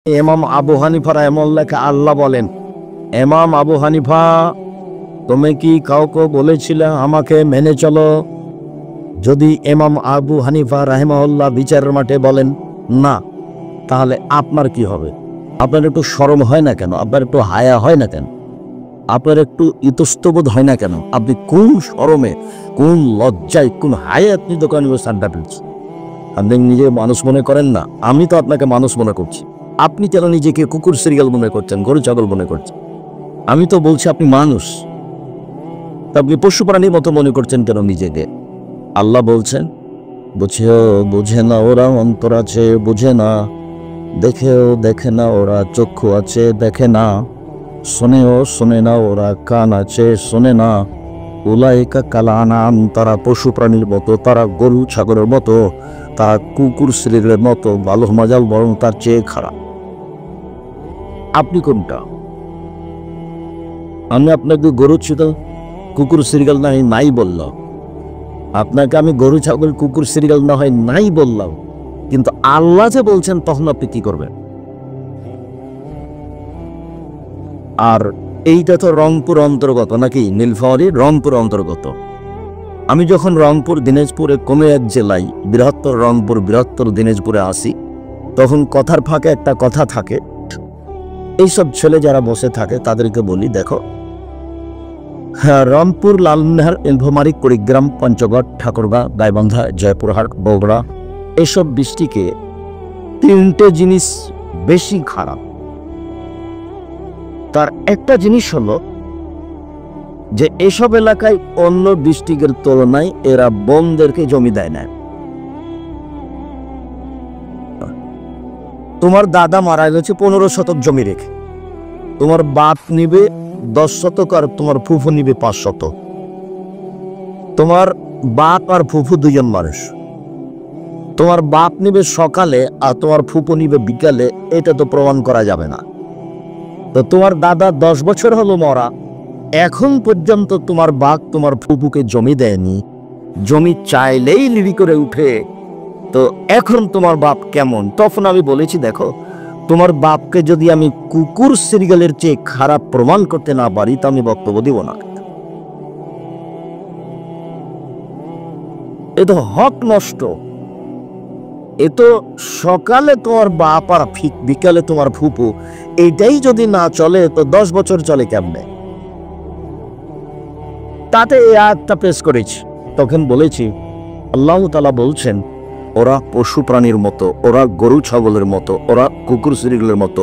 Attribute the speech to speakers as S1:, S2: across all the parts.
S1: ইমাম আবু হানিফা রাহিমাহুল্লাহকে আল্লাহ বলেন, ইমাম আবু হানিফা, তুমি কি কাউকে বলেছিলে আমাকে মেনে চলো? যদি ইমাম আবু হানিফা রাহিমাহুল্লাহ বিচারের মাঠে বলেন না, তাহলে আপনার কি হবে? আপনার একটু শরম হয় না কেন? আপনার একটু হায়া হয় না কেন? আপনার একটু ইতস্তবোধ হয় না কেন? আপনি কোন শরমে, কোন লজ্জায়, কোন হায়া আপনি দোকানে সাড্ডা ফেলছেন? আপনি নিজে মানুষ মনে করেন না? আমি তো আপনাকে মানুষ মনে করছি। আপনি কেন নিজেকে কুকুর সিরিয়াল মনে করছেন, গরু ছাগল মনে করছেন? আমি তো বলছি আপনি মানুষ, আপনি পশু প্রাণীর মতো মনে করছেন কেন নিজেকে? আল্লাহ বলছেন, বুঝেও বুঝে না ওরা, অন্তর আছে বুঝে না, দেখেও দেখে না ওরা, চক্ষু আছে দেখে না, শোনেও শোনে না ওরা, কান আছে শোনে না। উলাইকা কালানাম, তারা পশু প্রাণীর মতো, তারা গরু ছাগলের মতো, তারা কুকুর সিরিয়ালের মতো, ভালো মজাল বরং তার চেয়ে খারাপ। আপনি কোনটা? আমি আপনাকে গরু ছাগল কুকুর সিরিয়াল নাই বললাম, আপনাকে আমি গরু ছাগল কুকুর সিরিয়াল না হয় নাই বললাম, কিন্তু আল্লাহ যে বলছেন তখন আপনি কি করবেন? আর এইটা তো রংপুর অন্তর্গত নাকি? নীলফামারী রংপুর অন্তর্গত। আমি যখন রংপুর দিনাজপুরে কোনো এক জেলায়, বৃহত্তর রংপুর বৃহত্তর দিনাজপুরে আসি, তখন কথার ফাঁকে একটা কথা থাকে। এইসব ছেলে যারা বসে থাকে তাদেরকে বলি, দেখো, হ্যাঁ, রংপুর, লালমনিরহাট, নীলফামারী, কুড়িগ্রাম, পঞ্চগড়, ঠাকুরগাঁ, গাইবান্ধা, জয়পুরহাট, বগুড়া, এসব ডিস্ট্রিক্টে তিনটে জিনিস বেশি খারাপ। তার একটা জিনিস হলো যে এসব এলাকায় অন্য ডিস্ট্রিক্টের তুলনায় এরা বনদেরকে জমি দেয় না। তোমার দাদা মারা গেছে 15 শতক জমি রেখে, তোমার বাপ নিবে 10 শতক আর তোমার ফুফু নিবে 5 শতক। তোমার বাপ আর ফুফু দুজন মানুষ, তোমার বাপ নিবে সকালে আর তোমার ফুফু নিবে বিকালে, এটা তো প্রমাণ করা যাবে না। তো তোমার দাদা 10 বছর হলো মরা, এখন পর্যন্ত তোমার বাপ তোমার ফুফুকে জমি দেয়নি, জমি চাইলেই লিড়ি করে উঠে, তো এখন তোমার বাপ কেমন? তখন আমি বলেছি, দেখো, তোমার বাপকে যদি আমি কুকুর সিরিয়ালের চেয়ে খারাপ প্রমাণ করতে না পারি তো আমি বক্তব্য দিব না। এ তো হক নষ্ট। এ তো সকালে তোমার বাপ আর বিকালে তোমার ফুপু, এইটাই যদি না চলে তো 10 বছর চলে কেমনে? তাতে এই আয়াতটা পেশ করেছি। তখন বলেছি, আল্লাহ তাআলা বলছেন, ওরা পশু প্রাণীর মতো, ওরা গরু ছাগলের মতো, ওরা কুকুর সিরিয়ালের মতো,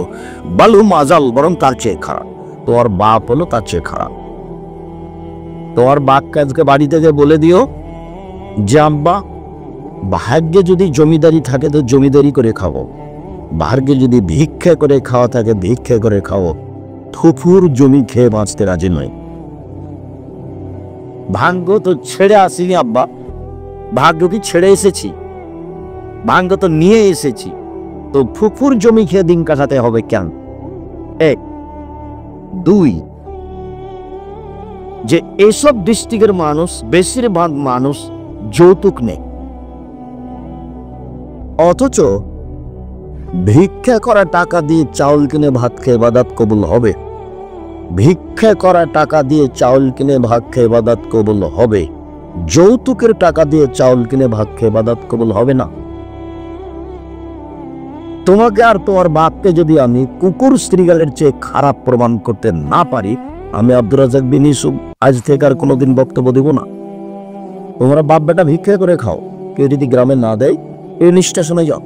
S1: বালু মাজাল বরং তার চেয়ে খারাপ। তোমার বাপ হলো তার চেয়ে খারাপ। তোমার বাপকে আজকে বাড়ি থেকে বলে দিও যে, আব্বা, ভাগ্যে যদি জমিদারি থাকে তো জমিদারি করে খাও, ভাগ্যে যদি ভিক্ষা করে খাওয়া থাকে ভিক্ষা করে খাও, ফুফুর জমি খেয়ে বাঁচতে রাজি নয়। ভাগ্য তো ছেড়ে আসিনি আব্বা, ভাগ্য কি ছেড়ে এসেছি? ভাগ্য তো নিয়ে এসেছি, তো ফুফুর জমি খেয়ে দিন কাটাতে হবে কেন? 1 2, যে এসব ডিস্ট্রিক্টের মানুষ, বেশিরভাগ মানুষ যৌতুক নেই, অথচ ভিক্ষা করা টাকা দিয়ে চাউল কিনে ভাত খেয়ে ইবাদত কবুল হবে। ভিক্ষা করা টাকা দিয়ে চাউল কিনে ভাত খেয়ে ইবাদত কবুল হবে, যৌতুকের টাকা দিয়ে চাউল কিনে ভাত খেয়ে ইবাদত কবুল হবে না। তোমাকে আর তোমার বাপকে যদি আমি কুকুর সিরিয়ালের চেয়ে খারাপ প্রমাণ করতে না পারি, আমি আব্দুর রাজ্জাক বিন ইউসুফ আজ থেকে আর কোনোদিন বক্তব্য দিব না। তোমরা বাপ বেটা ভিক্ষা করে খাও, কেউ যদি গ্রামে না দেয় ট্রেন স্টেশনে যাও,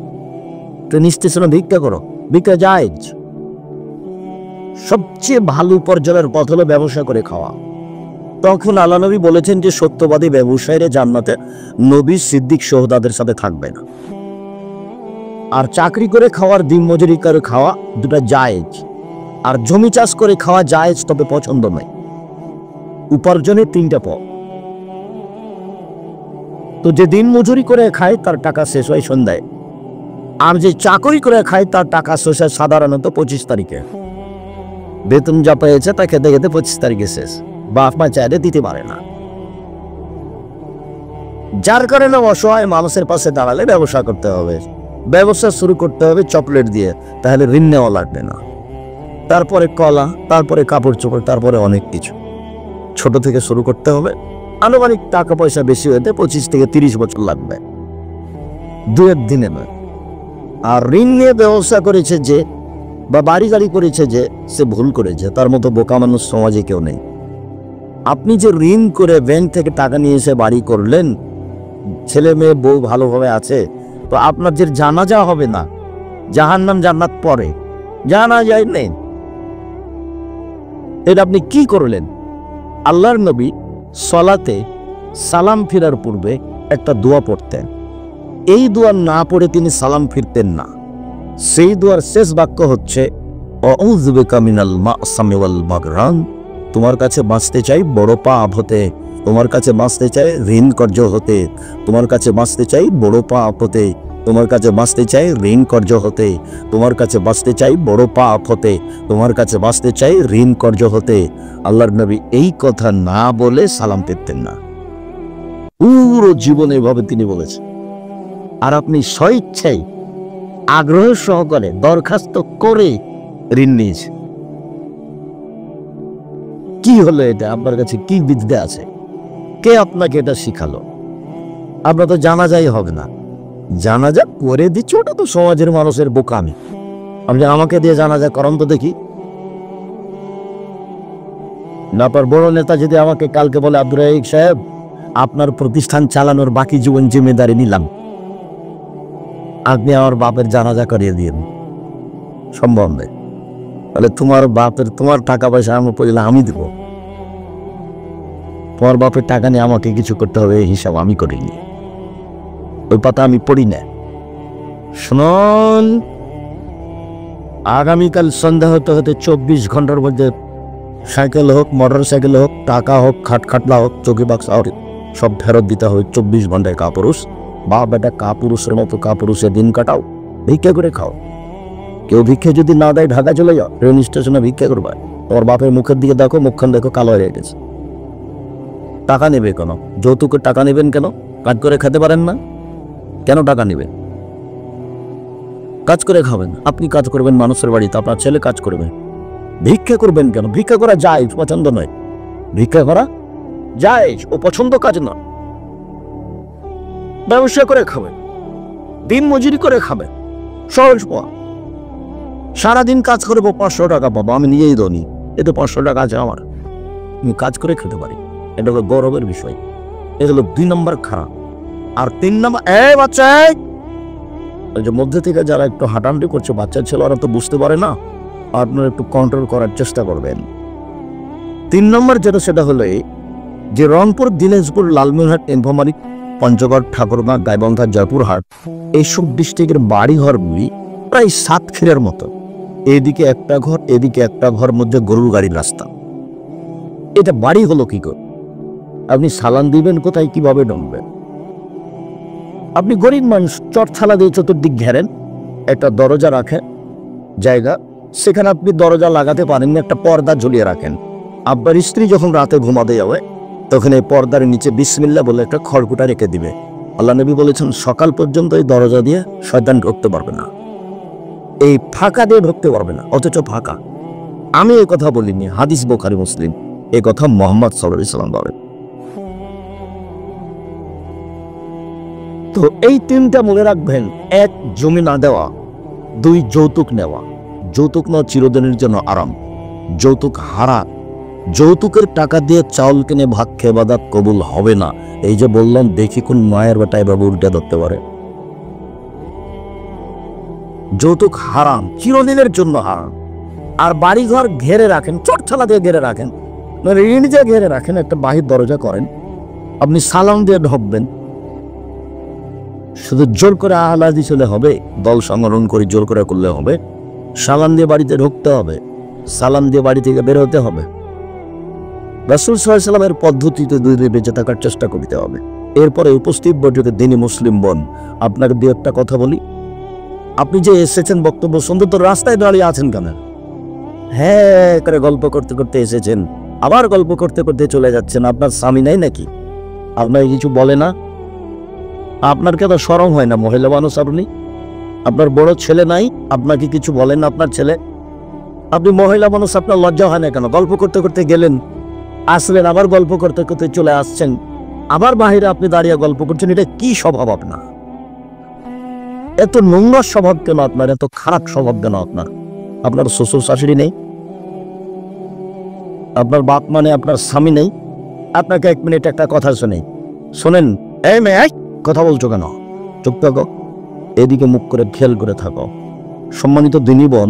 S1: ট্রেন স্টেশনে ভিক্ষা করো, ভিক্ষা জায়েজ। সবচেয়ে ভালো উপার্জনের পথ হলো ব্যবসা করে খাওয়া। তখন আল্লাহ নবী বলেছেন যে সত্যবাদী ব্যবসায়ীরা জান্নাতে নবী, সিদ্দিক, শহীদদের সাথে থাকবে না। আর চাকরি করে খাওয়ার, দিন মজুরি করে খাওয়া দুটা জায়েজ, আর জমি চাষ করে খাওয়া জায়েজ, তবে পছন্দ নয়। উপার্জনের 3টা পথ। তো যে দিন মজুরি করে খায় তার টাকা শেষ হয় সন্ধ্যায়, আর যে চাকরি করে খায় তার টাকা শেষ হয় সাধারণত 25 তারিখে। বেতন যা পেয়েছে তা খেতে খেতে 25 তারিখে শেষ, বাপ মা চাইলে দিতে পারে না। যার কারণে অসহায় মানুষের পাশে দাঁড়ালে ব্যবসা করতে হবে। ব্যবসা শুরু করতে হবে চকলেট দিয়ে, তাহলে ঋণ নেওয়া লাগবে না। তারপরে কলা, তারপরে কাপড় চোপড়, তারপরে অনেক কিছু। ছোট থেকে শুরু করতে হবে। আনুমানিক টাকা পয়সা বেশি হতে 25 থেকে 30 বছর লাগবে, 2-1 দিনে নয়। আর ঋণ নিয়ে ব্যবসা করেছে যে বা বাড়ি গাড়ি করেছে যে, সে ভুল করেছে। তার মতো বোকা মানুষ সমাজে কেউ নেই। আপনি যে ঋণ করে ব্যাংক থেকে টাকা নিয়ে এসে বাড়ি করলেন, ছেলে মেয়ে বউ ভালোভাবে আছে, তো আপনার যে জানাজা হবে না, জাহান্নাম জান্নাত পরে, জানাজাই নেই। এটা আপনি কি করলেন? আল্লাহর নবী সলাতে সালাম ফিরার পূর্বে একটা দোয়া পড়তেন। এই দোয়া না পড়ে তিনি সালাম ফিরতেন না। সেই দোয়ার শেষ বাক্য হচ্ছে আউযু বিকা মিনাল মা'সামি ওয়াল মাগরাম। তোমার কাছে বাঁচতে চাই বড় পাপ হতে, তোমার কাছে বাঁচতে চাই ঋণ কর্য হতে, তোমার কাছে বাঁচতে চাই বড় পাপ হতে, তোমার কাছে বাঁচতে চাই ঋণ কর্য হতে, তোমার কাছে বাঁচতে চাই বড় পাপ হতে, তোমার কাছে বাঁচতে চাই ঋণ কর্য হতে। আল্লাহর নবী এই কথা না বলে সালাম ফিরতেন না। পুরো জীবনে এভাবে তিনি বলেছেন। আর আপনি স্বইচ্ছায় আগ্রহ সহকারে দরখাস্ত করে ঋণ নিয়েছেন। কি হলো এটা? আপনার কাছে কি বিদ্যা আছে? কে আপনাকে এটা শিখালো? আপনার তো জানাজাই হবে না। জানাজা করে দিচ্ছে, ওটা তো সমাজের মানুষের বোকামি। আপনি আমাকে দিয়ে জানাজা করান তো দেখি। নাপার বড় নেতা যদি আমাকে কালকে বলে, আব্দুর রাহিক সাহেব, আপনার প্রতিষ্ঠান চালানোর বাকি জীবন জিম্মেদারি নিলাম, আপনি আমার বাপের জানাজা করিয়ে দিন, সম্ভব নেই। তাহলে তোমার বাপের, তোমার টাকা পয়সা আমি পড়লে আমি দেব, তোমার বাপের টাকা নিয়ে আমাকে কিছু করতে হবে এই হিসাব আমি করিনি, ওই পাতা আমি পড়ি না। শুনুন, আগামীকাল সন্ধ্যা হতে হতে 24 ঘন্টার মধ্যে সাইকেল হোক, মোটর সাইকেল হোক, টাকা হোক, খাটখাটলা হোক, চৌকি বাক্সা হোক, সব ফেরত দিতে হবে 24 ঘন্টায়। কাপুরুষ বাপ বেটা কাপুরুষের মতো কাপুরুষের দিন কাটাও, ভিক্ষা করে খাও। কেউ ভিক্ষা যদি না দেয় ঢাকা চলে যাও, ট্রেন স্টেশনে ভিক্ষা করবা। তোমার বাপের মুখের দিকে দেখো, মুখখান দেখো কালো হয়ে গেছে। টাকা নেবে কেন? যৌতুকের টাকা নেবেন কেন? কাজ করে খেতে পারেন না, কেন টাকা নেবেন? কাজ করে খাবেন। আপনি কাজ করবেন মানুষের বাড়িতে, আপনার ছেলে কাজ করবে। ভিক্ষা করবেন কেন? ভিক্ষা করা যায়, পছন্দ নয়। ভিক্ষা করা যায়, ও পছন্দ কাজ না। ব্যবসা করে খাবেন, দিন মজুরি করে খাবেন, সহজ পাওয়া। সারাদিন কাজ করবো, 500 টাকা পাবো, আমি নিজেই ধনী, এতে 500 টাকা আছে আমার, আমি কাজ করে খেতে পারি। এটা হলো গৌরবের বিষয়। এটা হলো 2 নম্বর খারাপ। আর 3 নম্বর, বাচ্চা, ওই যে মধ্যে থেকে যারা একটু হাঁটাহাঁটি করছে, বাচ্চা ছেলে, ওরা তো বুঝতে পারে না, আপনারা একটু কন্ট্রোল করার চেষ্টা করবেন। 3 নম্বর যেটা, সেটা হলো যে রংপুর, দিনাজপুর, লালমনিরহাট, নীলফামারী, পঞ্চগড়, ঠাকুরগাঁ, গাইবান্ধা, জয়পুরহাট, এইসব ডিস্ট্রিক্টের বাড়ি ঘরগুলি প্রায় 7 ক্ষীরের মতো। এদিকে একটা ঘর, এদিকে একটা ঘর, মধ্যে গরুর গাড়ির রাস্তা। এটা বাড়ি হলো কি করে? আপনি সালান দিবেন কোথায়, কিভাবে ঢুকবেন? আপনি গরিব মানুষ, চটথালা দিয়ে চতুর্দিক ঘেরেন, একটা দরজা রাখেন জায়গা, সেখানে আপনি দরজা লাগাতে পারেন না, একটা পর্দা ঝুলিয়ে রাখেন। আপনার স্ত্রী যখন রাতে ঘুমাতে যাবে, তখন এই পর্দার নিচে বিসমিল্লাহ বলে একটা খড়কুটা রেখে দিবে। আল্লাহ নবী বলেছেন, সকাল পর্যন্ত এই দরজা দিয়ে শয়তান ঢুকতে পারবে না, এই ফাঁকা দিয়ে ঢুকতে পারবে না। অথচ ফাঁকা। আমি এই কথা বলিনি, হাদিস বুখারী মুসলিম, এই কথা মুহাম্মদ সাল্লাল্লাহু আলাইহি ওয়াসাল্লাম বলেন। তো এই 3টা মনে রাখবেন। 1, জমি না দেওয়া। 2, যৌতুক নেওয়া। যৌতুক নেওয়া চিরদিনের জন্য আরাম। যৌতুক হারাম। যৌতুকের টাকা দিয়ে চাউল কিনে ভাত খেয়ে বাদাত কবুল হবে না। এই যে বললাম, দেখি কোন মায়ের বেটায় বাবু উল্টা ধরতে পারে। যৌতুক হারাম, চিরদিনের জন্য হারাম। আর বাড়িঘর ঘেরে রাখেন, চটছালা দিয়ে ঘেরে রাখেন, ঋণ দিয়ে ঘেরে রাখেন, একটা বাহির দরজা করেন, আপনি সালাম দিয়ে ঢুকবেন। শুধু জোর করে আহ্লাদি চলে হবে, দল সংগঠন করে জোর করে করলে হবে? সালাম দিয়ে বাড়িতে ঢুকতে হবে, সালাম দিয়ে বাড়ি থেকে বের হতে হবে। রাসূল সাল্লাল্লাহু আলাইহি ওয়াসাল্লামের পদ্ধতিতে দূরে বেঁচে থাকার চেষ্টা করতে হবে। এরপরে উপস্থিত বৈঠকে দিনী মুসলিম বোন, আপনাকে দু একটা কথা বলি। আপনি যে এসেছেন বক্তব্য শুনতে, তো রাস্তায় দাঁড়িয়ে আছেন কেন? হ্যাঁ করে গল্প করতে করতে এসেছেন, আবার গল্প করতে করতে চলে যাচ্ছেন। আপনার স্বামী নাই নাকি? আপনার কিছু বলে না? আপনার কে তো শরম হয় না? মহিলা মানুষ আপনি, আপনার বড় ছেলে নাই? আপনাকে কিছু বলেন না আপনার ছেলে? আপনি মহিলা মানুষ, আপনার লজ্জা হয় না কেন? গল্প করতে করতে গেলেন, আসলেন, আবার গল্প করতে করতে চলে আসছেন, আবার বাহিরে আপনি দাঁড়িয়ে গল্প করছেন। এটা কি স্বভাব আপনার? এত নোংরা স্বভাব কেন আপনার? এত খারাপ স্বভাব কেন আপনার? আপনার শ্বশুর শাশুড়ি নেই? আপনার বাপ মানে আপনার স্বামী নেই? আপনাকে 1 মিনিট একটা কথা শোনেন। এই মেয়ে, কথা বলছো কেন? চুপ থাকো, এদিকে মুখ করে খেয়াল করে থাকো। সম্মানিত দিনী বোন,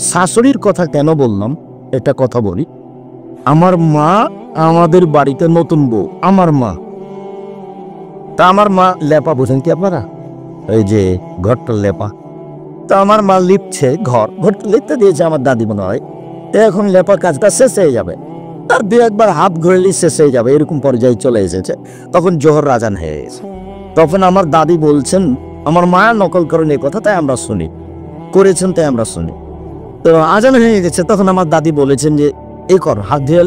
S1: শাশুড়ির কথা কেন বললাম এটা কথা বলি। আমার মা আমাদের বাড়িতে নতুন বউ, আমার মা। তা আমার মা লেপা বোঝেন কি আপনারা? এই যে ঘরটা লেপা, তা আমার মা লিপছে, ঘরটা লিপতে দিয়েছে আমার দাদি মনে হয়। এখন লেপার কাজটা শেষ হয়ে যাবে, তার 2-1 বার হাত ঘুরেলি শেষ হয়ে যাবে, এরকম পর্যায়ে চলে এসেছে। তখন জোহর আজান হয়ে গেছে। তখন আমার দাদি বলছেন, আমার মায়া নকল করেন এই কথা, তাই আমরা শুনি, করেছেন তাই আমরা শুনি। তো আজান হয়ে গেছে, তখন আমার দাদি বলেছেন যে এই কর, হাত ধুয়ে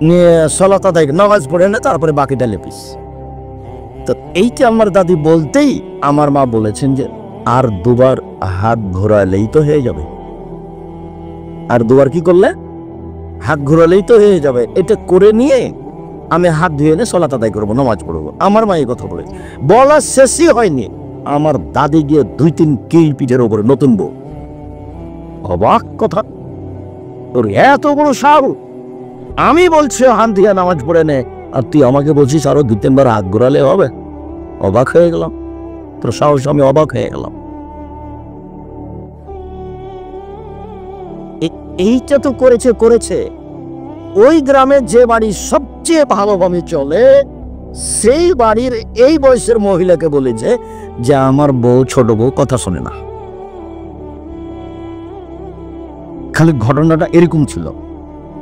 S1: নিয়ে সলাত আদায় নামাজ পড়ে না, তারপরে বাকিটা লেপিস। তো এইটা আমার দাদি বলতেই আমার মা বলেছেন যে আর 2 বার হাত ঘোরালেই তো হয়ে যাবে। আর 2 বার কি করলে? হাত ঘোরালেই তো হয়ে যাবে। এটা করে নিয়ে আমি হাত ধুয়ে এনে সলাত আদায় করবো, নামাজ পড়বো। আমার মা এই কথা বলে, বলা শেষই হয়নি, আমার দাদি গিয়ে 2-3 কিল পিঠের ওপরে নতুন বউ। অবাক কথা, তোর এত বড় সাহস! আমি বলছি হাত দিয়ে নামাজ পড়ে নে, আর তুই আমাকে বলছিস আরো 2-3 বার হাত ঘোরালে হবে? অবাক হয়ে গেলাম, তোর সাহস, আমি অবাক হয়ে গেলাম। এইটা তো করেছে। ওই গ্রামে যে বাড়ি সবচেয়ে ভালোভাবে চলে, সেই বাড়ির এই বয়সের মহিলাকে বলেছে যে আমার বউ, ছোট বউ কথা শোনে না। খালি ঘটনাটা এরকম ছিল।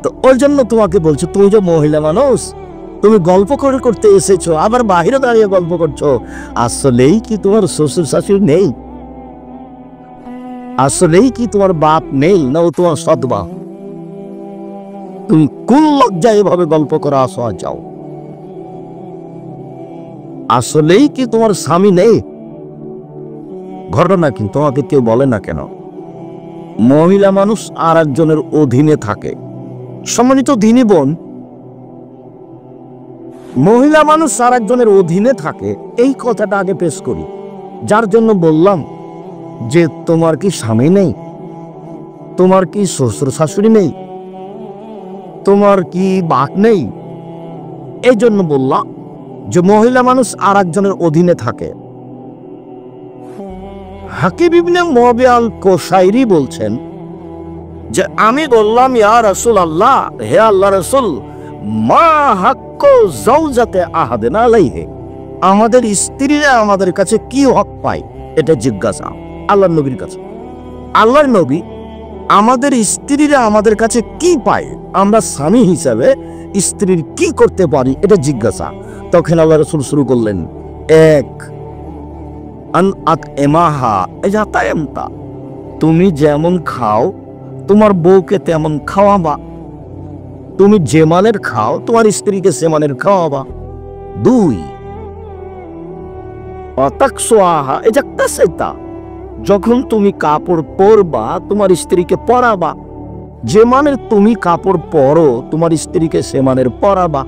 S1: তো ওই জন্য তোমাকে বলছো, তুমি যে মহিলা মানুষ, তুমি গল্প করতে এসেছো, আবার বাহিরে দাঁড়িয়ে গল্প করছো। আসলেই কি তোমার শ্বশুর শাশুড়ি নেই? আসলেই কি তোমার বাপ নেই, না ও তোমার সৎ বাপ? তুমি কোন লজ্জায় এভাবে গল্প করা আসো আর যাও? আসলেই কি তোমার স্বামী নেই? ঘটনা কি তোমাকে কেউ বলে না কেন? মহিলা মানুষ আর একজনের অধীনে থাকে। সম্মানিত দিনী বোন, মহিলা মানুষ আর একজনের অধীনে থাকে, এই কথাটা আগে পেশ করি। যার জন্য বললাম যে তোমার কি স্বামী নেই? তোমার কি শ্বশুর শাশুড়ি নেই? তোমার কি বাপ নেই? এই জন্য বললাম যে মহিলা মানুষ আর একজনের অধীনে থাকে। হাকিম ইবনে মুআবিয়া আল-কুশাইরি বলছেন যে আমি বললাম, ইয়া রাসূলুল্লাহ, হে আল্লাহর রাসূল, মা হাক্কু যাওজাতে আহাদিনা আলাইহি, আমাদের স্ত্রীরা আমাদের কাছে কি হক পায়, এটা জিজ্ঞাসা আল্লাহর নবীর কাছে। আল্লাহর নবী, আমাদের স্ত্রীরা আমাদের কাছে কি পায়, আমরা স্বামী হিসাবে স্ত্রীর কি করতে পারি, এটা জিজ্ঞাসা। তখন আল্লাহ রাসূল শুরু করলেন, 1 আন আতইমাহা ইজাতায়ামতা, তুমি যেমন খাও তোমার বউকে তেমন খাওয়াবা। তুমি যে মানের খাও তোমার স্ত্রীকে সে মানের খাওয়াবা। 2 অতাকসুআহা ইজাক্তাসাইতা, যখন তুমি কাপড় পরবা তোমার স্ত্রীকে পরাবা। যে মানের তুমি কাপড় পরো তোমার স্ত্রীকে সে মানের পরাবা।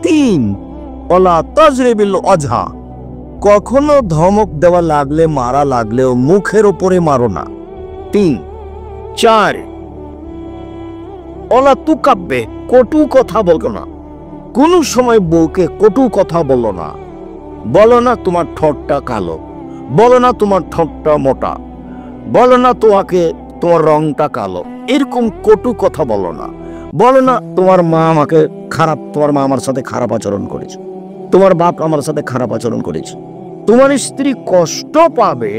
S1: 3 ওয়ালা তাজরিবিল ওয়াজহা, কখনো ধমক দেওয়া লাগলে, মারা লাগলেও মুখের উপরে মারো না। 3 4 ওলা তুকাব্বে, কটু কথা বলো না, কোন সময় বউকে কটু কথা বলো না। বলো না তোমার ঠোঁটটা কালো, বলো না তোমার ঠোঁটটা মোটা, বলো না তোমার রংটা কালো, এরকম কটু কথা বলো না। বলো না তোমার মা আমার সাথে খারাপ আচরণ করেছে, তোমার বাপ আমার সাথে খারাপ আচরণ করেছে, তোমার স্ত্রী কষ্ট পাবে,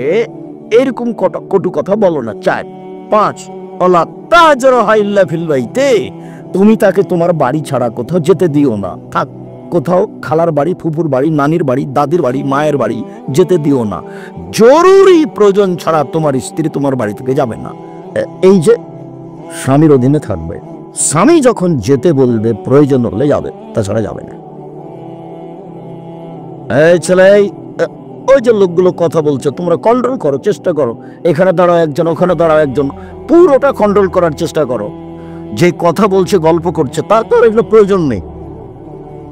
S1: এরকম কটু কথা বলো না। 4 5 ওয়ালা তাজরাহা ইল্লা ফিল বাইতে, তুমি তাকে তোমার বাড়ি ছাড়া কোথাও যেতে দিও না। থাক কোথাও, খালার বাড়ি, ফুফুর বাড়ি, নানির বাড়ি, দাদির বাড়ি, মায়ের বাড়ি যেতে দিও না। জরুরি প্রয়োজন ছাড়া তোমার স্ত্রী তোমার বাড়ি থেকে যাবে না। এই যে স্বামীর অধীনে থাকবে, স্বামী যখন যেতে বলবে প্রয়োজন হলে যাবে, তাছাড়া যাবে না। এই ছেলে, ওই যে লোকগুলো কথা বলছে তোমরা কন্ট্রোল করো, চেষ্টা করো, এখানে দাঁড়াও একজন, ওখানে দাঁড়াও একজন, পুরোটা কন্ট্রোল করার চেষ্টা করো। যে কথা বলছে, গল্প করছে, তার তো এগুলো প্রয়োজন নেই,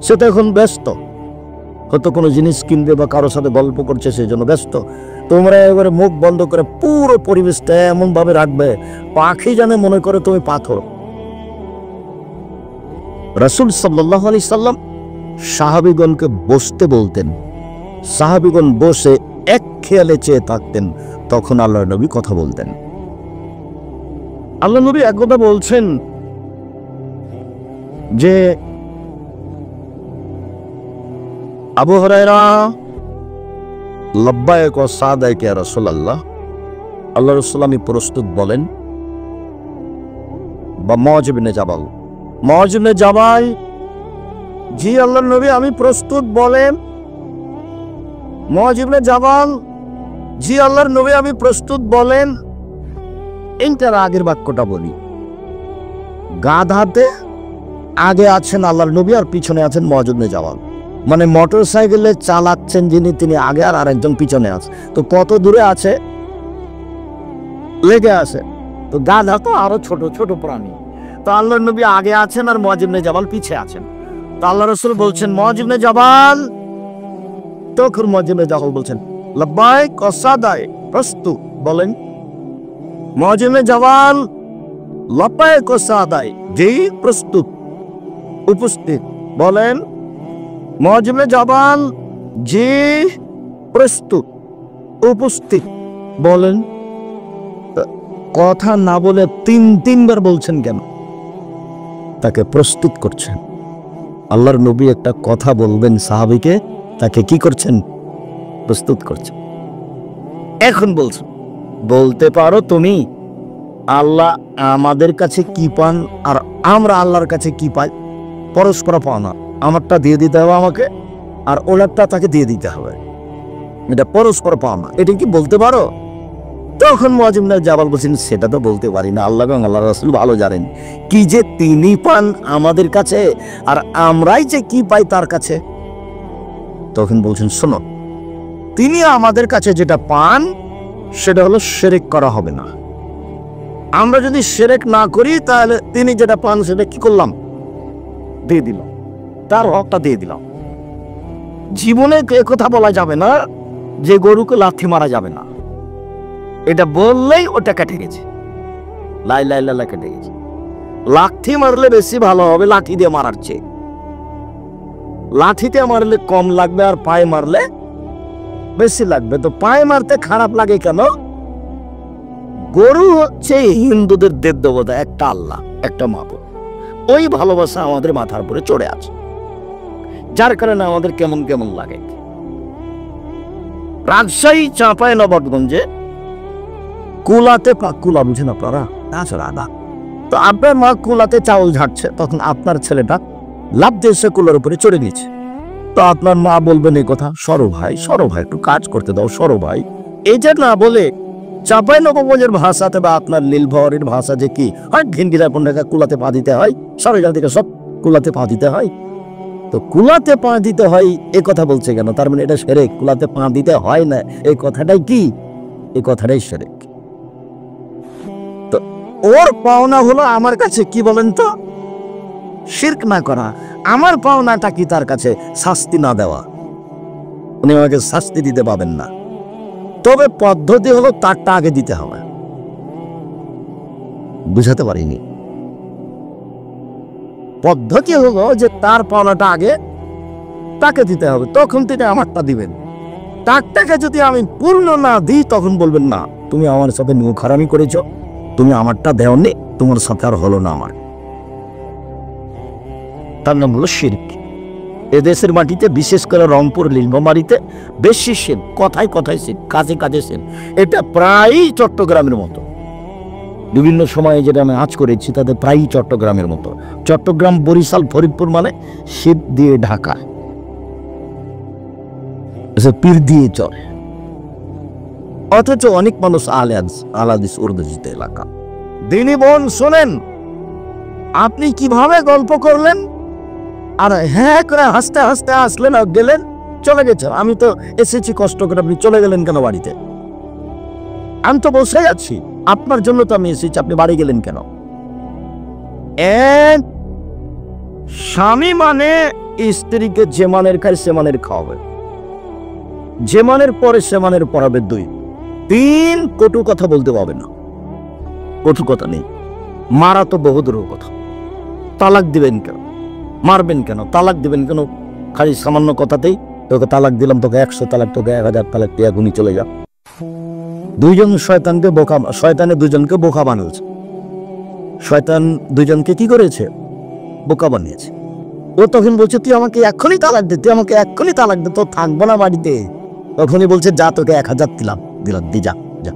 S1: সে তো এখন ব্যস্ত, হয়তো কোনো জিনিস কিনবে বা কারোর সাথে গল্প করছে, সেই জন্য ব্যস্ত। তোমরা এবারে মুখ বন্ধ করে পুরো পরিবেশটা এমন ভাবে রাখবে পাখি জানে মনে করে তুমি পাথর। রাসূল সাল্লাল্লাহু আলাইহি সাল্লাম সাহাবীগণকে বসতে বলতেন, সাহাবীগণ বসে এক খেয়ালে চেয়ে থাকতেন, তখন আল্লাহর নবী কথা বলতেন। আল্লাহ নবী এক কথা বলছেন যে আবু হুরায়রা লাব্বাইক ওয়া সাদাইক ইয়া রাসূলুল্লাহ, আল্লাহ রাসূল আমি প্রস্তুত বলেন। বা মুআয ইবনে জাবাল, মুআয ইবনে জাবাল, জি আল্লাহর নবী আমি প্রস্তুত বলেন। মুআয ইবনে জাবাল, জি আল্লাহর নবী আমি প্রস্তুত বলেন। এইটার আগের বাক্যটা বলি, গাধাতে আগে আছেন আল্লাহর নবী আর পিছনে আছেন মুআয ইবনে জাবাল, মানে মোটর সাইকেলে চালাচ্ছেন যিনি, তিনি আগে আর আরেকজন পিছনে আছে। তো কত দূরে আছে, লেগে আছে। তো গাধা তো আরো ছোট ছোট প্রাণী, তো আল্লাহর নবী আগে আছেন আর মুআয ইবনে জাবাল পিছে আছেন। তো আল্লাহ রাসূল বলছেন মুআয ইবনে জাবাল, তখন মুআয ইবনে জাবাল বলছেন লাব্বাইক ওয়া সাদাইক, প্রস্তুত বলেন। মুআয ইবনে জাবাল লাব্বাইক ওয়া সাদাইক, জি প্রস্তুত, উপস্থিত বলেন। মুআয ইবনে জাবাল, জি প্রস্তুত, উপস্থিত বলেন। কথা না বলে তিনবার বলছেন কেন? তাকে প্রস্তুত করছেন। আল্লাহর নবী একটা কথা বলবেন সাহাবীকে, তাকে কি করছেন? প্রস্তুত করছেন। এখন বলছেন, বলতে পারো তুমি আল্লাহ আমাদের কাছে কি পান আর আমরা আল্লাহর কাছে কি পাই? পরস্পর পাওনা, আমারটা দিয়ে দিতে হবে আমাকে, আর ওনারটা তাকে দিয়ে দিতে হবে, এটা পরস্পর পাওনা, এটা কি বলতে পারো? তখন মুআয ইবনে জাবাল বলছেন সেটা তো বলতে পারি না, আল্লাহ এবং আল্লাহর রাসূল ভালো জানেন কি যে তিনি পান আমাদের কাছে আর আমরাই যে কি পাই তার কাছে। তখন বলছেন শোনো, তিনি আমাদের কাছে যেটা পান সেটা হলো শিরক করা হবে না। আমরা যদি শিরক না করি তাহলে তিনি যেটা পান সেটা কি করলাম? দিয়ে দিলাম, তার হকটা দিয়ে দিলাম। জীবনে কথা বলা যাবে না যে গরুকে লাথি মারা যাবে না, এটা বললেই ওটা কেটে গেছে, লা ইলাহা ইল্লাল্লাহ কেটে গেছে। লাঠি মারলে বেশি ভালো হবে লাঠি দিয়ে মারার চেয়ে। লাঠিতে মারলে কম লাগবে আর পায়ে মারলে বেশি লাগবে। তো পায়ে মারতে খারাপ লাগে কেন? গরু হচ্ছে হিন্দুদের দেব দেবতা, একটা আল্লাহ, একটা মাবুদ। ওই ভালোবাসা আমাদের মাথার উপরে চড়ে আছে, যার কারণে আমাদের কেমন কেমন লাগে। রাজশাহী চাঁপাইনবাবগঞ্জে কুলাতে কুলা বুঝেন আপনারা? তো আপনার মা কুলাতে চাউল ঝাড়ছে, তখন আপনার ছেলেটা লাফ দিয়ে সে কুলার উপরে চড়ে গেছে। তো আপনার মা বলবেন এই কথা, সরো ভাই একটু কাজ করতে দাও, সরো ভাই। এই যে না বলে চাঁপাইনবাবগঞ্জের ভাষাতে বা আপনার নীলভরের ভাষা যে কি হয়, ঘিন্ডিরা পনেরো কুলাতে পা দিতে হয়, সরকার থেকে সব কুলাতে পা দিতে হয়। তো কুলাতে পা দিতে হয় এ কথা বলছে কেন? তার মানে এটা শিরক। কুলাতে পা দিতে হয় না এই কথাটাই কি? এই কথাটাই শিরক। তো ওর পাওনা হলো আমার কাছে কি বলেন তো? শিরক না করা। আমার পাওনাটা কি? তার কাছে শাস্তি না দেওয়া। উনি আমাকে শাস্তি দিতে পাবেন না, তবে পদ্ধতি হলো তারটা আগে দিতে হবে। বুঝাতে পারিনি। পদ্ধতি হলো যে তার পাওনাটা আগে তাকে দিতে হবে, তখন তিনি আমারটা দিবেন। তারটাকে যদি আমি পূর্ণ না দিই তখন বলবেন না তুমি আমার সাথে মুখারামি করেছ, তুমি আমারটা দেওনি, তোমার সাথে আর হলো না আমার। তার নাম হলো শিরক। এদেশের মাটিতে বিশেষ করে রংপুর নীলফামারীতে বেশি সেন, কথায় কথায় সেন, কাজে কাজে সেন। এটা প্রায়ই চট্টগ্রামের মতো। বিভিন্ন সময়ে যেটা আমি আজ করেছি তাদের প্রায়ই চট্টগ্রামের মতো। চট্টগ্রাম, বরিশাল, ফরিদপুর মানে শীত দিয়ে ঢাকা, পীর দিয়ে চলে। অথচ অনেক মানুষ আলাদিস উর্দুজিত এলাকা। দিনী বোন শোনেন, আপনি কিভাবে গল্প করলেন আর হ্যাঁ করে হাসতে হাসতে আসলেন আর গেলেন, চলে গেছেন, আমি তো এসেছি কষ্ট করে, আপনি চলে গেলেন কেন বাড়িতে? আমি তো বসে আছি, আপনার জন্য তো আমি এসেছি, আপনি বাড়ি গেলেন কেন? স্বামী মানে স্ত্রীকে যে মানের খায় সে মানের খাওয়াবে, যে মানের পরে সে মানের পড়াবে। 2, 3 কটু কথা বলতে পারবে না, কটু কথা নেই। মারা তো বহু দূরের কথা। তালাক দিবেন কেন? মারবেন কেন? তালাক দিবেন কেন? খালি সামান্য কথাতেই তোকে তালাক দিলাম, তোকে 100 তালাক, তোকে 1000 তালাক, তুই এখনই চলে যা। দুইজন শয়তানকে বোকা, শয়তানে দুজনকে বোকা বানিয়েছে। শয়তান দুজনকে কি করেছে? বোকা বানিয়েছে। ও তখন বলছে তুই আমাকে এক্ষুনি তালাক দে, তুই আমাকে এক্ষুনি তালাক দে, তো থাকবো না বাড়িতে। তখনই বলছে যা, তোকে 1000 দিলাম, দি যা যা।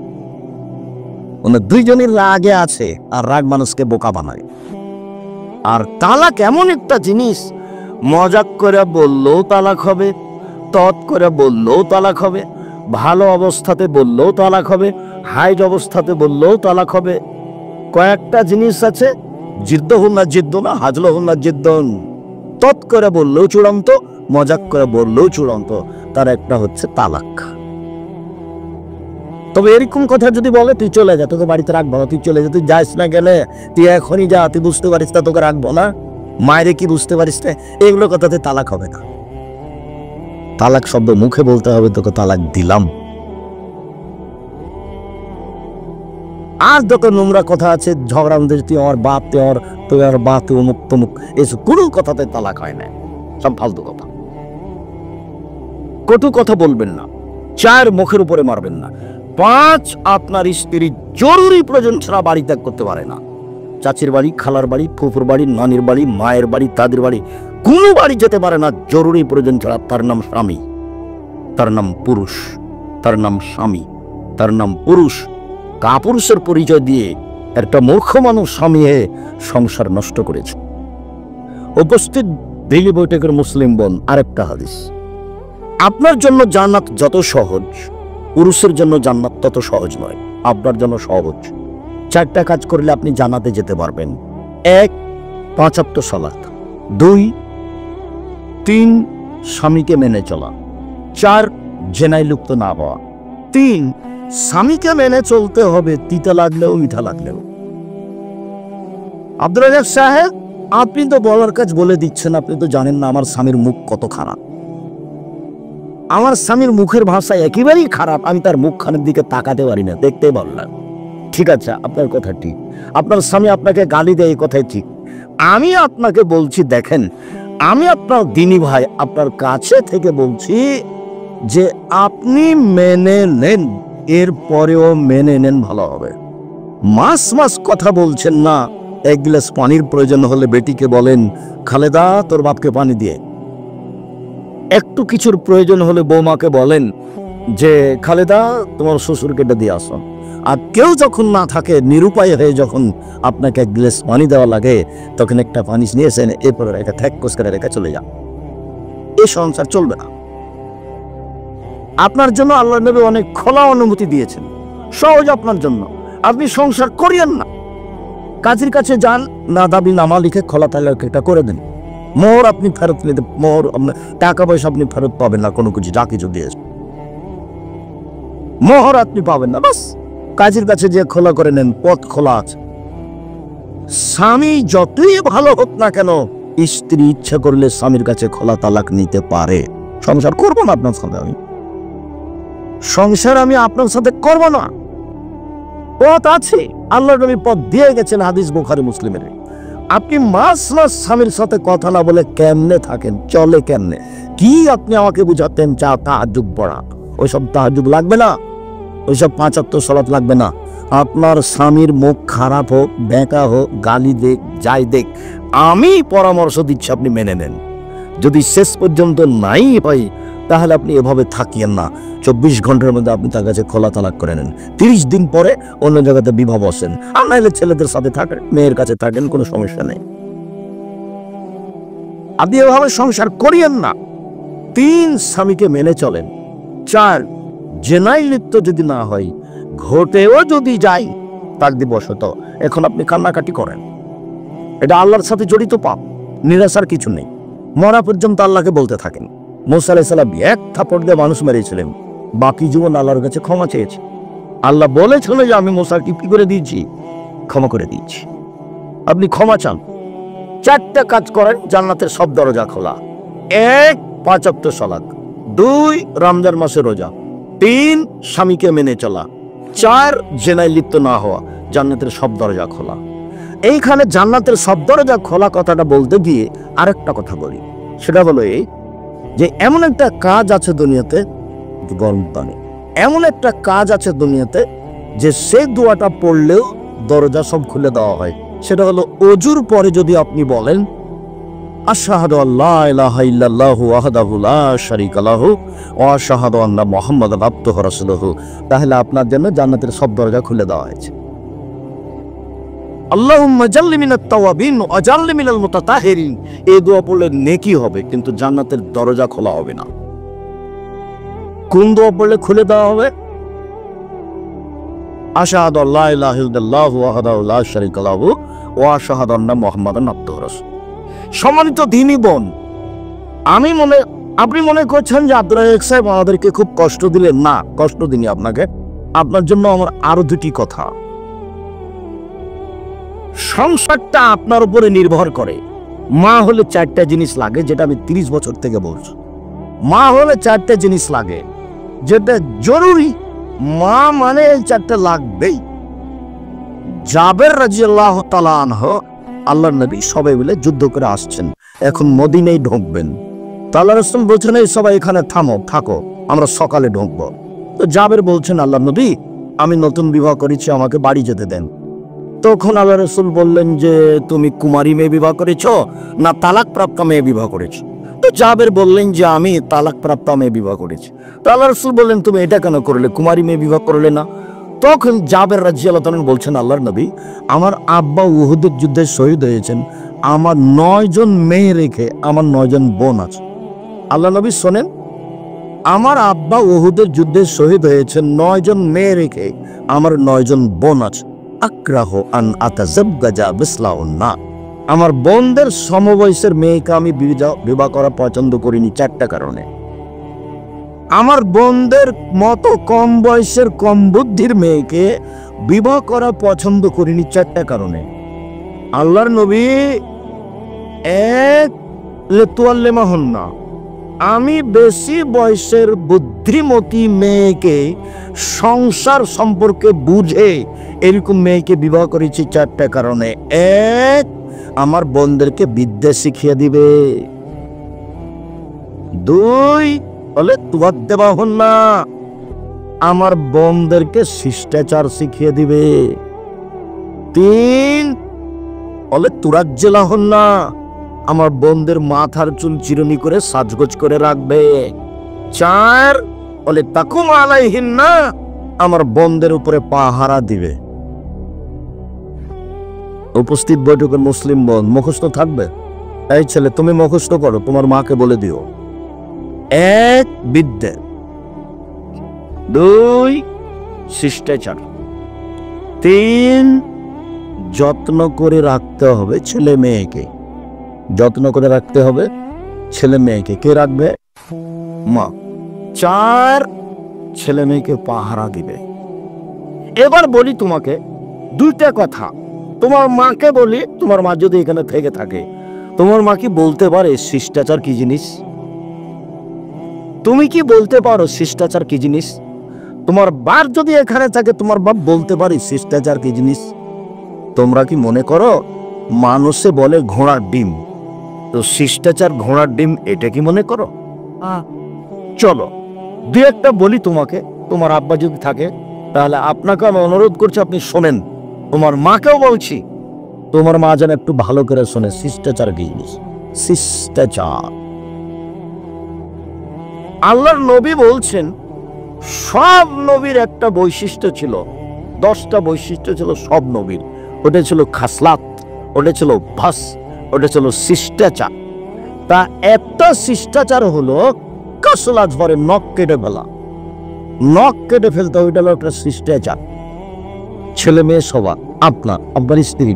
S1: দুইজনের রাগে আছে, আর রাগ মানুষকে বোকা বানায়। আর তালাক এমন একটা জিনিস, মজাক করে বললেও তালাক হবে, তৎ করে বললেও তালাক হবে, ভালো অবস্থাতে বললেও তালাক হবে, হাইট অবস্থাতে বললেও তালাক হবে। কয়েকটা জিনিস আছে, জিদ্দ হুন না জিদ্দ না, হাজল হুন না জিদ্দন। তৎ করে বললেও চূড়ান্ত, মজাক করে বললেও চূড়ান্ত, তার একটা হচ্ছে তালাক। তবে এরকম কথা যদি বলে তুই চলে যা, তোকে বাড়িতে রাখবো না, তুই চলে যা, তুই যাস না গেলে, তুই এখনই যা, তুই বুঝতে পারিস না তোকে রাখবো না, মায়েরে কি বুঝতে পারিস না, এগুলো কথাতে তালাক হবে না। তালাক শব্দ মুখে বলতে হবে, তোকে তালাক দিলাম। আর যত নোংরা কথা আছে, ঝগড়া মধ্যে, তুই আমার বাপ, তুই আমার বাপ, তুই অমুক তমুক, এসব কোনো কথাতে তালাক হয় না, সব ফালতু কথা। কটু কথা বলবেন না। 4 মুখের উপরে মারবেন না। 5 আপনার স্ত্রী জরুরি প্রয়োজন ছাড়া বাড়ি ত্যাগ করতে পারে না। চাচির বাড়ি, খালার বাড়ি, ফুফুর বাড়ি, নানির বাড়ি, মায়ের বাড়ি, দাদির বাড়ি, কোনো বাড়ি যেতে পারে না জরুরি প্রয়োজন ছাড়া। তার নাম স্বামী, তার নাম পুরুষ, তার নাম স্বামী, তার নাম পুরুষ। কাপুরুষের পরিচয় দিয়ে একটা মূর্খ মানুষ স্বামী হয়ে সংসার নষ্ট করেছে। উপস্থিত দিল্লি বৈঠকের মুসলিম বোন, আরেকটা হাদিস, আপনার জন্য জান্নাত যত সহজ, পুরুষের জন্য জান্নাত তত সহজ নয়। আপনার জন্য সহজ 4টা কাজ করলে আপনি জান্নাতে যেতে পারবেন। 1, 5 ওয়াক্ত সালাত। 2, 3 স্বামীকে মেনে চলা। 4 জেনায় লিপ্ত না হওয়া। 3 স্বামীকে মেনে চলতে হবে, তিতা লাগলেও মিঠা লাগলেও। আব্দুল রাজ্জাক সাহেব, আপনি তো বলার কাজ বলে দিচ্ছেন, আপনি তো জানেন না আমার স্বামীর মুখ কত খারাপ। আমার স্বামীর মুখের ভাষা একেবারেই খারাপ, আমি তার মুখখানের দিকে তাকাতে পারি না, দেখতে পারলাম। ঠিক আছে, আপনার কথা ঠিক, আপনার স্বামী আপনাকে গালি দেয়, এই কথাই ঠিক। আমি আপনাকে বলছি, দেখেন, আমি আপনার দিনী ভাই, আপনার কাছে থেকে বলছি যে আপনি মেনে নেন, এর পরেও মেনে নেন, ভালো হবে। মাস মাস কথা বলছেন না। 1 গ্লাস পানির প্রয়োজন হলে বেটিকে বলেন, খালেদা তোর বাপকে পানি দিয়ে। একটু কিছুর প্রয়োজন হলে বৌমাকে বলেন যে খালেদা তোমার শ্বশুরকে এটা দিয়ে আসুন। আর কেউ যখন না থাকে, নিরুপায় হয়ে যখন আপনাকে 1 গ্লাস পানি দেওয়া লাগে, তখন একটা পানি নিয়েছেন, এরপরে রেখে ঠ্যাক্কস করে রেখে চলে যান। এই সংসার চলবে না। আপনার জন্য আল্লাহ নবী অনেক খোলা অনুমতি দিয়েছেন, সহজ আপনার জন্য। আপনি সংসার করিয়েন না, কাজের কাছে যান, না দাবি নামা লিখে খোলা তালাক এটা করে দেন। মোহর আপনি ফেরত নিতে, মোহর টাকা পয়সা আপনি ফেরত পাবেন না, কোনো কিছু যা কিছু দিয়েছে মোহর আপনি পাবেন না। বাস কাজের কাছে যে খোলা করে নেন, পথ খোলা আছে। স্বামী যতই ভালো হোক না কেন, স্ত্রী ইচ্ছা করলে স্বামীর কাছে খোলা তালাক নিতে পারে। সংসার করবো না আপনার সাথে, আমি সংসার আমি আপনার সাথে করবো না। পথ আছে, আল্লাহ নবী পথ দিয়ে গেছেন, হাদিস বুখারী মুসলিমের। আপনি মাস মাস স্বামীর সাথে কথা না বলে কেমনে থাকেন, চলে কেমনে? কি আপনি আমাকে বুঝাতেন চা তাহাজ্জুদ পড়া? ওইসব তাহাজ্জুদ লাগবে না, ওইসব 5 ওয়াক্ত সালাত লাগবে না। আপনার স্বামীর মুখ খারাপ হোক, বেঁকা হোক, গালি দেখ, যাই দেখ, আমি পরামর্শ দিচ্ছি আপনি মেনে নেন। যদি শেষ পর্যন্ত নাই পাই, তাহলে আপনি এভাবে থাকিয়েন না। 24 ঘন্টার মধ্যে আপনি তার কাছে খোলা তালাক করে নেন। 30 দিন পরে অন্য জায়গাতে বিবাহ বসেন, আর নাইলে ছেলেদের সাথে থাকেন, মেয়ের কাছে থাকেন, কোনো সমস্যা নেই। আপনি এভাবে সংসার করিয়েন না। 3 স্বামীকে মেনে চলেন। 4 জেনায় লিপ্ত যদি না হয়, ঘটেও যদি যাই তাকদীরবশত, এখন আপনি কান্নাকাটি করেন, এটা আল্লাহর সাথে জড়িত পাপ, নিরাশার কিছু নেই। মরা পর্যন্ত আল্লাহকে বলতে থাকেন, মুসা আলাইহিস সালাম এক থাপড় দিয়ে মানুষ মেরেছিলেন, বাকি জীবন আল্লাহর কাছে ক্ষমা চেয়েছে। আল্লাহ বলেছিল যে আমি মুসাকে কি করে দিয়েছি, ক্ষমা করে দিয়েছি, আপনি ক্ষমা চান। 4টা কাজ করেন, জান্নাতের সব দরজা খোলা। 1, 5 ওয়াক্ত সালাত। 2, রমজান মাসে রোজা। 3, স্বামীকে মেনে চলা। 4, জেনায় লিপ্ত না হওয়া। জান্নাতের সব দরজা খোলা। এইখানে জান্নাতের সব দরজা খোলা কথাটা বলতে গিয়ে আরেকটা কথা বলি, সেটা হলো এই যে এমন একটা কাজ আছে দুনিয়াতে, গরম পানি, এমন একটা কাজ আছে দুনিয়াতে যে সেই দোয়াটা পড়লেও দরজা সব খুলে দেওয়া হয়। সেটা হলো ওযুর পরে যদি আপনি বলেন আশহাদু আল্লা ইলাহা ইল্লাল্লাহু ওয়াহদাহু লা শারীকা লাহু ওয়া আশহাদু আন্না মুহাম্মাদান আবদুহু ওয়া রাসূলুহু, তাহলে আপনার জন্য জান্নাতের সব দরজা খুলে দেওয়া হয়েছে। আল্লাহুম্মা জাল্লি মিনাত তাওয়াবিন ওয়া জাল্লি মিনাল মুতাতাহিরিন, এই দোয়া পড়লে নেকি হবে, কিন্তু জান্নাতের দরজা খোলা হবে না। কোন দোয়া পড়লে খুলে দেওয়া হবে? আশহাদু আল্লা ইলাহা ইল্লাল্লাহু ওয়াহদাহু লা শারীকা লাহু ওয়া আশহাদু আন্না মুহাম্মাদান আবদুহু ওয়া রাসূলুহু। সম্মানিত দ্বীনি বোন, আপনি মনে করছেন যে আব্দুর রাজ্জাক সাহেব আমাদেরকে খুব কষ্ট দিলেন। না, কষ্ট দিনি আপনাকে। আপনার জন্য আমার আরো 2টি কথা। সংসারটা আপনার উপরে নির্ভর করে। মা হলে 4টা জিনিস লাগে, যেটা আমি 30 বছর থেকে বলছি। মা হলে 4টা জিনিস লাগে, যেটা জরুরি। মা মানে এই 4টা লাগবেই। জাবের রাদিয়াল্লাহু তাআলা আনহু, আল্লাহর নবী সবাই মিলে যুদ্ধ করে আসছেন, এখন মদিনায় ঢুকবেন। তো আল্লাহ রাসূল বলছেন এই সবাই এখানে থাকো, আমরা সকালে ঢুকবো। তো জাবের বলছেন আল্লাহর নবী আমি নতুন বিবাহ করেছি, আমাকে বাড়ি যেতে দেন। তখন আল্লাহ রাসূল বললেন যে তুমি কুমারী মেয়ে বিবাহ করেছো না তালাক প্রাপ্ত মেয়ে বিবাহ করেছো? তো জাবের বললেন যে আমি তালাক প্রাপ্ত মেয়ে বিবাহ করেছি। তো আল্লাহ রাসূল বললেন তুমি এটা কেন করলে, কুমারী মেয়ে বিবাহ করলে না? তখন জাবের রাদিয়াল্লাহু তাআলা বলছেন আল্লাহর নবী আমার আব্বা উহুদের যুদ্ধে শহীদ হয়েছেন, আমার 9 জন মেয়ে রেখে আমার 9 জন বোন আছে। আল্লাহ নবী শোনেন, আমার আব্বা উহুদের যুদ্ধে শহীদ হয়েছেন, 9 জন মেয়ে রেখে আমার 9 জন বোন আছে। আক্রাহু আন আতাজাব্বাজা বিসলাউন্না, আমার বোনদের সমবয়সের মেয়েকে আমি বিবাহ করা পছন্দ করিনি 4টা কারণে। আমার বোনদের মতো কম বয়সের কম বুদ্ধির মেয়েকে বিবাহ করা পছন্দ করিনি 4টা কারণে। আল্লাহর নবী 1 লিতুয়াল্লিমাহুন্না, আমি বেশি বয়সের বুদ্ধিমতী মেয়েকে সংসার সম্পর্কে বুঝে এরকম মেয়েকে বিবাহ করেছি 4টা কারণে। 1, আমার বোনদেরকে বিদ্যা শিখিয়ে দিবে। 2, বলে তুয়াদ্দিবাহুন্না, আমার বোনদেরকে শিষ্টাচার শিখিয়ে দিবে। 3, বলে তুরাজ্জিলাহুন্না, আমার বোনদের মাথার চুল চিরুনি করে সাজগোজ করে রাখবে। 4, বলে তাকুম আলাইহিন্না, আমার বোনদের উপরে পাহারা দিবে। উপস্থিত বৈঠকের মুসলিম বোন মুখস্থ থাকবে। এই ছেলে তুমি মুখস্থ করো, তোমার মাকে বলে দিও। 1, বিদ্যা। 2, শিষ্টাচার। 3, যত্ন করে রাখতে হবে ছেলে মেয়েকে। যত্ন করে রাখতে হবে ছেলে মেয়েকে। কে রাখবে? মা। 4, ছেলে মেয়েকে পাহারা দিবে। এবার বলি তোমাকে 2টা কথা। তোমার মাকে বলি, তোমার মা যদি এখানে থেকে থাকে, তোমার মা কি বলতে পারে শিষ্টাচার কি জিনিস? তুমি কি বলতে পারো শিষ্টাচার কি জিনিস? তোমার বাপ যদি এখানে থাকে, তোমার বাপ বলতে পারে শিষ্টাচার কি জিনিস? তোমরা কি মনে করো মানুষে বলে ঘোড়ার ডিম, তো শিষ্টাচার ঘোড়ার ডিম, এটা কি মনে করো? চলো 2-1টা বলি তোমাকে। তোমার আব্বা যদি থাকে, তাহলে আপনাকে আমি অনুরোধ করছি আপনি শোনেন। তোমার মাকেও বলছি, তোমার মা যেন একটু ভালো করে শোনে শিষ্টাচার কি জিনিস। শিষ্টাচার, আল্লাহর নবী বলছেন সব নবীর একটা বৈশিষ্ট্য ছিল, 10টা বৈশিষ্ট্য ছিল সব নবীর। ওটা ছিল খাসলাত, ওটা ছিল অভ্যাস, ওটা ছিল শিষ্টাচার। তা একটা শিষ্টাচার হলো কাসলাত পরে নখ কেটে ফেলা, নখ কেটে ফেলতে, ওইটা হলো একটা শিষ্টাচার। ছেলে মেয়ে সবার, আপনার স্ত্রী